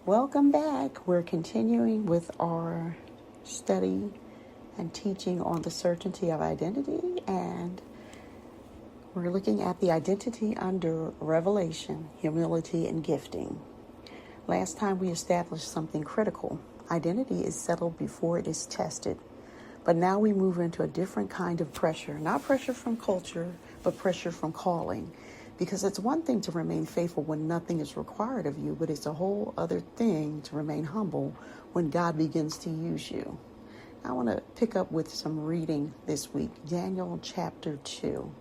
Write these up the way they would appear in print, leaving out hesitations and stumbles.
Welcome back. We're continuing with our study and teaching on the certainty of identity, and we're looking at the identity under revelation, humility, and gifting. Last time we established something critical. Identity is settled before it is tested. But now we move into a different kind of pressure, not pressure from culture, but pressure from calling. Because it's one thing to remain faithful when nothing is required of you, but it's a whole other thing to remain humble when God begins to use you. I want to pick up with some reading this week, Daniel chapter 2.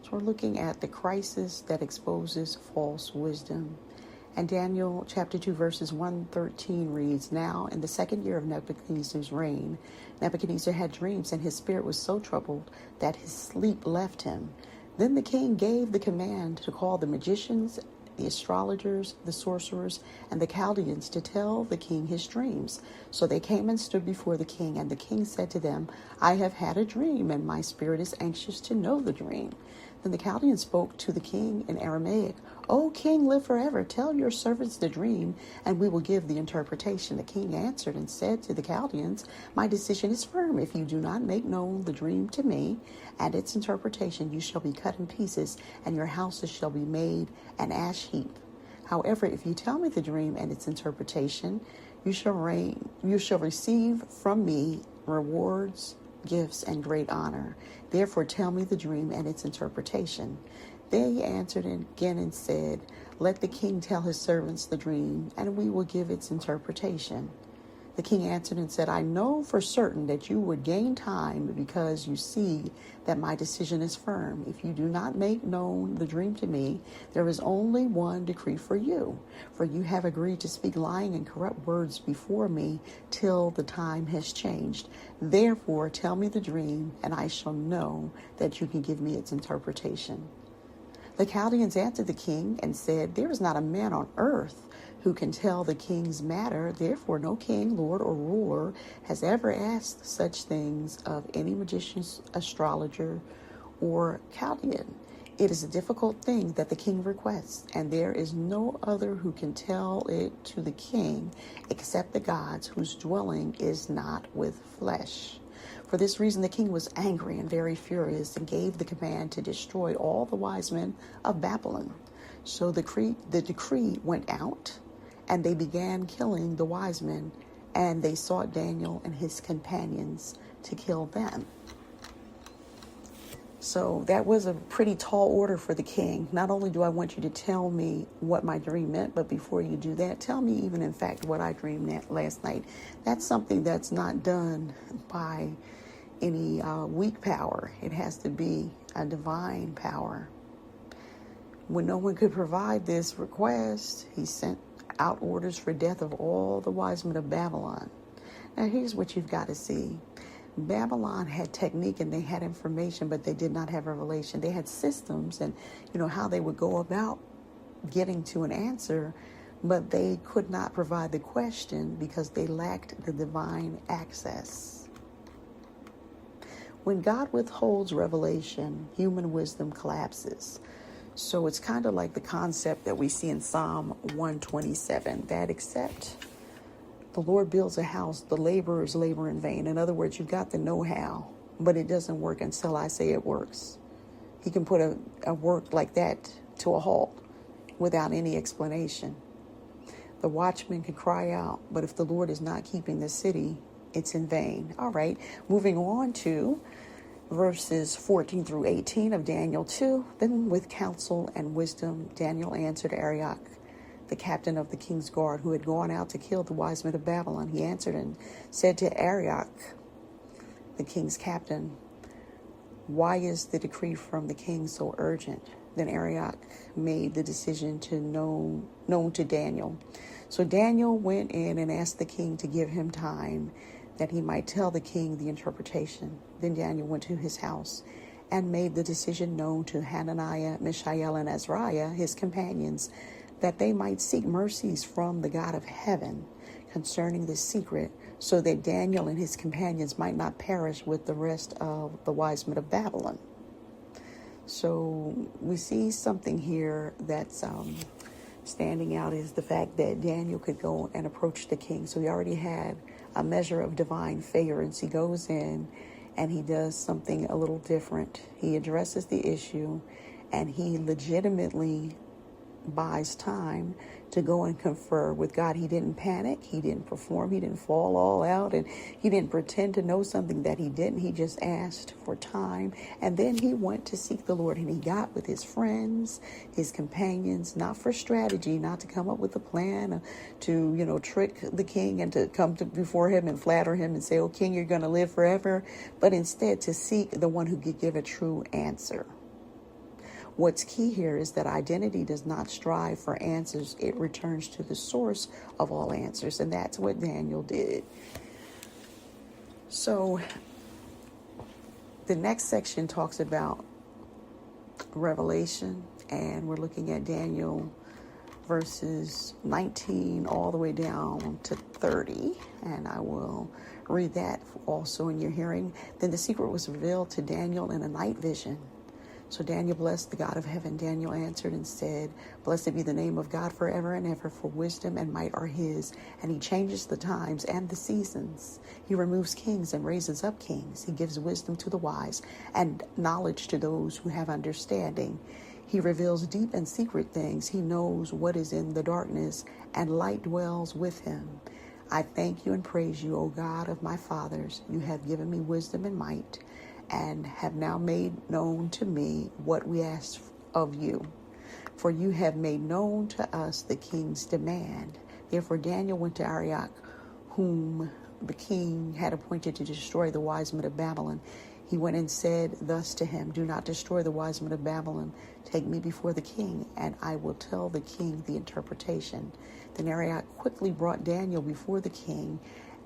So we're looking at the crisis that exposes false wisdom. And Daniel chapter 2 verses 1-13 reads, Now in the second year of Nebuchadnezzar's reign, Nebuchadnezzar had dreams, and his spirit was so troubled that his sleep left him. Then the king gave the command to call the magicians, the astrologers, the sorcerers, and the Chaldeans to tell the king his dreams. So they came and stood before the king, and the king said to them, I have had a dream, and my spirit is anxious to know the dream. Then the Chaldeans spoke to the king in Aramaic, O king, live forever. Tell your servants the dream, and we will give the interpretation. The king answered and said to the Chaldeans, My decision is firm. If you do not make known the dream to me and its interpretation, you shall be cut in pieces, and your houses shall be made an ash heap. However, if you tell me the dream and its interpretation, you shall receive from me rewards, gifts, and great honor. Therefore tell me the dream and its interpretation. They answered again and said, Let the king tell his servants the dream, and we will give its interpretation. The king answered and said, I know for certain that you would gain time because you see that my decision is firm. If you do not make known the dream to me, there is only one decree for you. For you have agreed to speak lying and corrupt words before me till the time has changed. Therefore, tell me the dream, and I shall know that you can give me its interpretation. The Chaldeans answered the king and said, There is not a man on earth who can tell the king's matter. Therefore, no king, lord, or ruler has ever asked such things of any magician, astrologer, or Chaldean. It is a difficult thing that the king requests, and there is no other who can tell it to the king except the gods whose dwelling is not with flesh. For this reason, the king was angry and very furious and gave the command to destroy all the wise men of Babylon. So the decree went out, and they began killing the wise men, and they sought Daniel and his companions to kill them. So that was a pretty tall order for the king. Not only do I want you to tell me what my dream meant, but before you do that, tell me even in fact what I dreamed last night. That's something that's not done by any weak power. It has to be a divine power. When no one could provide this request, he sent out orders for death of all the wise men of Babylon. Now here's what you've got to see. Babylon had technique and they had information, but they did not have revelation. They had systems and, how they would go about getting to an answer, but they could not provide the question because they lacked the divine access. When God withholds revelation, human wisdom collapses. So it's kind of like the concept that we see in Psalm 127, that except the Lord builds a house, the laborers labor in vain. In other words, you've got the know-how, but it doesn't work until I say it works. He can put a work like that to a halt without any explanation. The watchman can cry out, but if the Lord is not keeping the city, it's in vain. All right, moving on to verses 14-18 of Daniel 2. Then with counsel and wisdom, Daniel answered Arioch, the captain of the king's guard, who had gone out to kill the wise men of Babylon. He answered and said to Arioch, the king's captain, Why is the decree from the king so urgent? Then Arioch made the decision known to Daniel. So Daniel went in and asked the king to give him time that he might tell the king the interpretation. Then Daniel went to his house and made the decision known to Hananiah, Mishael, and Azariah, his companions, that they might seek mercies from the God of heaven concerning this secret, so that Daniel and his companions might not perish with the rest of the wise men of Babylon. So we see something here that's standing out is the fact that Daniel could go and approach the king. So he already had a measure of divine favor. And so he goes in and he does something a little different. He addresses the issue and he legitimately buys time to go and confer with God. He didn't panic. He didn't perform. He didn't fall all out, and he didn't pretend to know something that he didn't. He just asked for time. And then he went to seek the Lord, and he got with his friends, his companions, not for strategy, not to come up with a plan to, trick the king and to come before him and flatter him and say, "Oh, king, you're going to live forever," but instead to seek the one who could give a true answer. What's key here is that identity does not strive for answers. It returns to the source of all answers. And that's what Daniel did. So the next section talks about revelation. And we're looking at Daniel verses 19 all the way down to 30. And I will read that also in your hearing. Then the secret was revealed to Daniel in a night vision. So Daniel blessed the God of heaven. Daniel answered and said, "Blessed be the name of God forever and ever, for wisdom and might are his. And he changes the times and the seasons. He removes kings and raises up kings. He gives wisdom to the wise and knowledge to those who have understanding. He reveals deep and secret things. He knows what is in the darkness, and light dwells with him. I thank you and praise you, O God of my fathers. You have given me wisdom and might, and have now made known to me what we asked of you. For you have made known to us the king's demand." Therefore Daniel went to Arioch, whom the king had appointed to destroy the wise men of Babylon. He went and said thus to him, "Do not destroy the wise men of Babylon. Take me before the king, and I will tell the king the interpretation." Then Arioch quickly brought Daniel before the king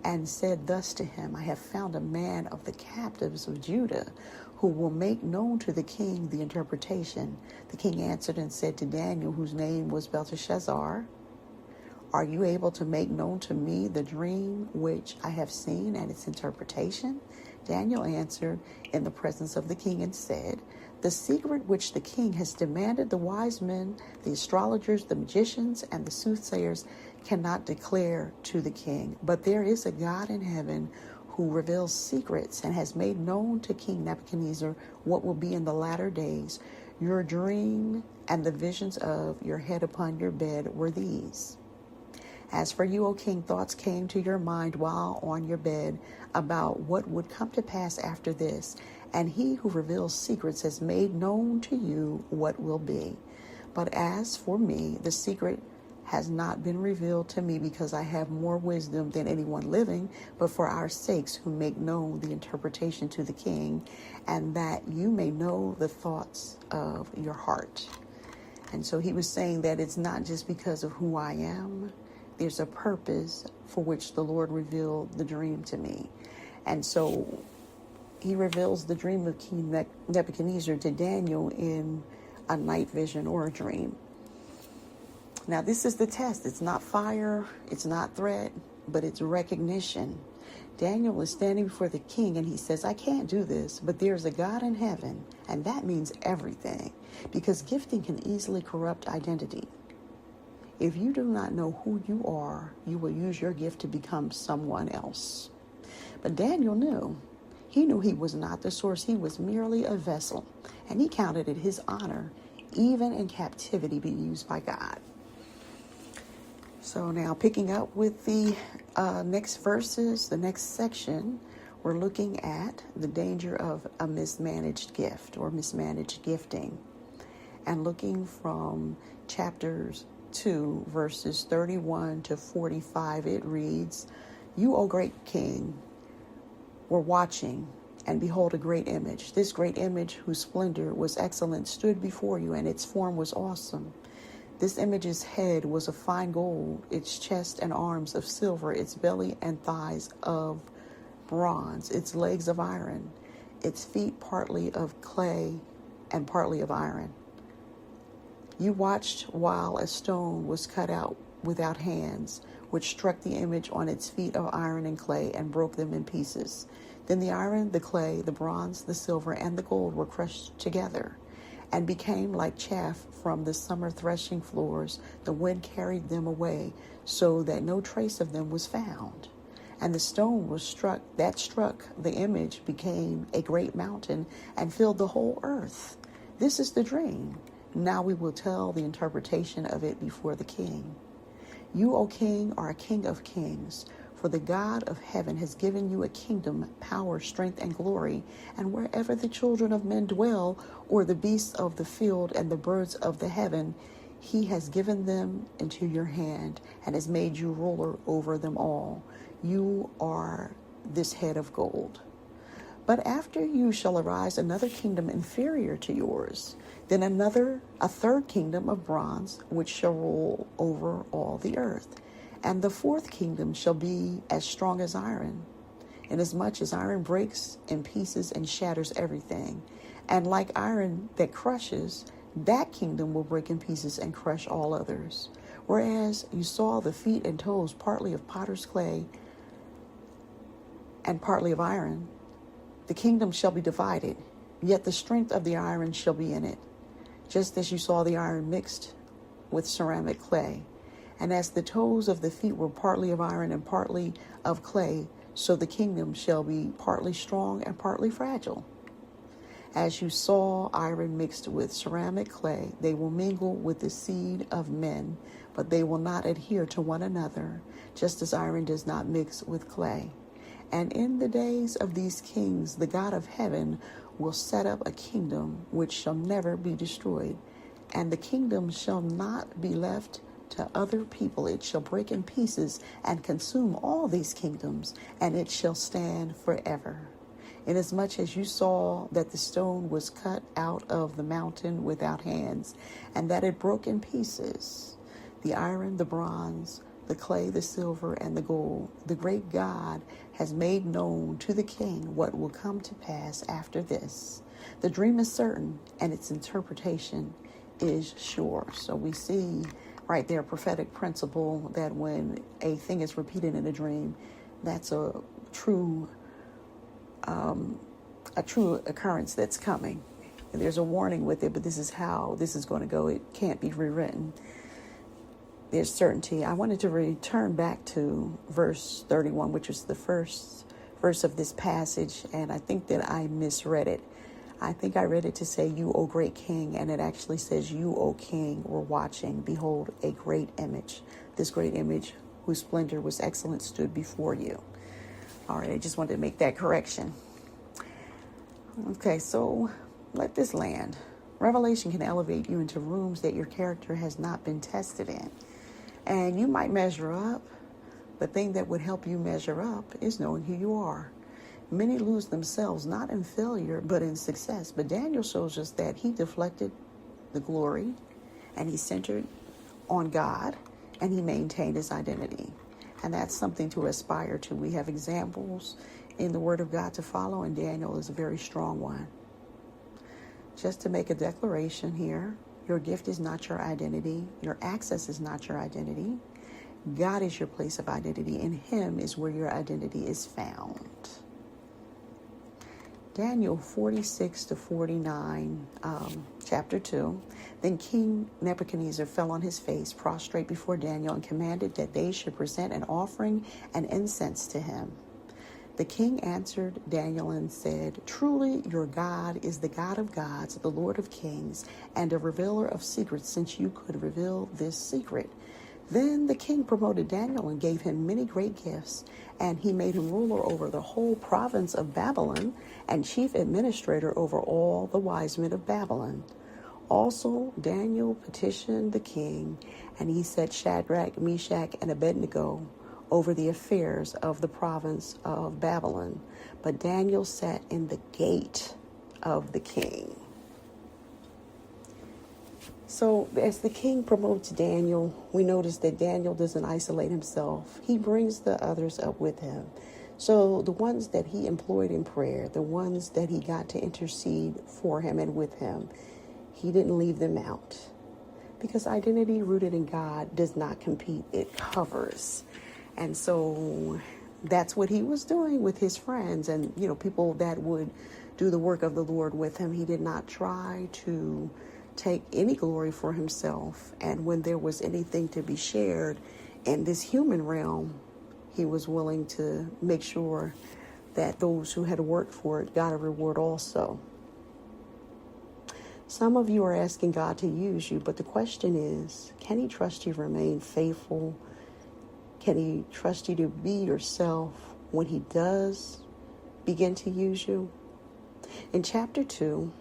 and said thus to him, "I have found a man of the captives of Judah who will make known to the king the interpretation." The king answered and said to Daniel, whose name was Belteshazzar, "Are you able to make known to me the dream which I have seen and its interpretation?" Daniel answered in the presence of the king and said, "The secret which the king has demanded, the wise men, the astrologers, the magicians, and the soothsayers cannot declare to the king. But there is a God in heaven who reveals secrets and has made known to King Nebuchadnezzar what will be in the latter days. Your dream and the visions of your head upon your bed were these. As for you, O king, thoughts came to your mind while on your bed about what would come to pass after this. And he who reveals secrets has made known to you what will be. But as for me, the secret has not been revealed to me because I have more wisdom than anyone living, but for our sakes who make known the interpretation to the king, and that you may know the thoughts of your heart." And so he was saying that it's not just because of who I am. There's a purpose for which the Lord revealed the dream to me. And so he reveals the dream of King Nebuchadnezzar to Daniel in a night vision or a dream. Now, this is the test. It's not fire, it's not threat, but it's recognition. Daniel is standing before the king and he says, "I can't do this, but there's a God in heaven." And that means everything, because gifting can easily corrupt identity. If you do not know who you are, you will use your gift to become someone else. But Daniel knew. He knew he was not the source. He was merely a vessel. And he counted it his honor, even in captivity, to be used by God. So now picking up with the next verses, the next section, we're looking at the danger of a mismanaged gift or mismanaged gifting. And looking from chapters 2, verses 31 to 45, it reads, "You, O great king, were watching, and behold a great image. This great image, whose splendor was excellent, stood before you, and its form was awesome. This image's head was of fine gold, its chest and arms of silver, its belly and thighs of bronze, its legs of iron, its feet partly of clay and partly of iron. You watched while a stone was cut out without hands, which struck the image on its feet of iron and clay and broke them in pieces. Then the iron, the clay, the bronze, the silver, and the gold were crushed together, and became like chaff from the summer threshing floors. The wind carried them away, so that no trace of them was found. And the stone that struck the image became a great mountain and filled the whole earth. This is the dream. Now we will tell the interpretation of it before the king. You, O king, are a king of kings, for the God of heaven has given you a kingdom, power, strength, and glory. And wherever the children of men dwell, or the beasts of the field and the birds of the heaven, he has given them into your hand and has made you ruler over them all. You are this head of gold. But after you shall arise another kingdom inferior to yours, then a third kingdom of bronze, which shall rule over all the earth. And the fourth kingdom shall be as strong as iron, inasmuch as iron breaks in pieces and shatters everything. And like iron that crushes, that kingdom will break in pieces and crush all others. Whereas you saw the feet and toes partly of potter's clay and partly of iron, the kingdom shall be divided, yet the strength of the iron shall be in it, just as you saw the iron mixed with ceramic clay. And as the toes of the feet were partly of iron and partly of clay, so the kingdom shall be partly strong and partly fragile. As you saw iron mixed with ceramic clay, they will mingle with the seed of men, but they will not adhere to one another, just as iron does not mix with clay. And in the days of these kings, the God of heaven will set up a kingdom which shall never be destroyed. And the kingdom shall not be left to other people. It shall break in pieces and consume all these kingdoms, and it shall stand forever. Inasmuch as you saw that the stone was cut out of the mountain without hands, and that it broke in pieces, the iron, the bronze, the clay, the silver, and the gold, the great God has made known to the king what will come to pass after this. The dream is certain, and its interpretation is sure. So we see right there a prophetic principle that when a thing is repeated in a dream, that's a true occurrence that's coming. And there's a warning with it, but this is how this is going to go. It can't be rewritten. There's certainty. I wanted to return back to verse 31, which was the first verse of this passage, and I think that I misread it. I think I read it to say, you, O great king, and it actually says, you, O king, were watching. Behold, a great image. This great image, whose splendor was excellent, stood before you. All right, I just wanted to make that correction. Okay, so let this land. Revelation can elevate you into rooms that your character has not been tested in. And you might measure up. The thing that would help you measure up is knowing who you are. Many lose themselves not in failure, but in success. But Daniel shows us that he deflected the glory, and he centered on God, and he maintained his identity. And that's something to aspire to. We have examples in the Word of God to follow, and Daniel is a very strong one. Just to make a declaration here, your gift is not your identity. Your access is not your identity. God is your place of identity. In him is where your identity is found. Daniel 46-49, chapter 2. Then King Nebuchadnezzar fell on his face, prostrate before Daniel, and commanded that they should present an offering and incense to him. The king answered Daniel and said, truly your God is the God of gods, the Lord of kings, and a revealer of secrets, since you could reveal this secret. Then the king promoted Daniel and gave him many great gifts, and he made him ruler over the whole province of Babylon and chief administrator over all the wise men of Babylon. Also Daniel petitioned the king, and he set Shadrach, Meshach, and Abednego over the affairs of the province of Babylon. But Daniel sat in the gate of the king. So as the king promotes Daniel, we notice that Daniel doesn't isolate himself. He brings the others up with him. So the ones that he employed in prayer, the ones that he got to intercede for him and with him, he didn't leave them out. Because identity rooted in God does not compete, it covers. And so that's what he was doing with his friends and, people that would do the work of the Lord with him. He did not try to take any glory for himself. And when there was anything to be shared in this human realm, he was willing to make sure that those who had worked for it got a reward also. Some of you are asking God to use you, but the question is, can he trust you to remain faithful? Can he trust you to be yourself when he does begin to use you? In chapter 2,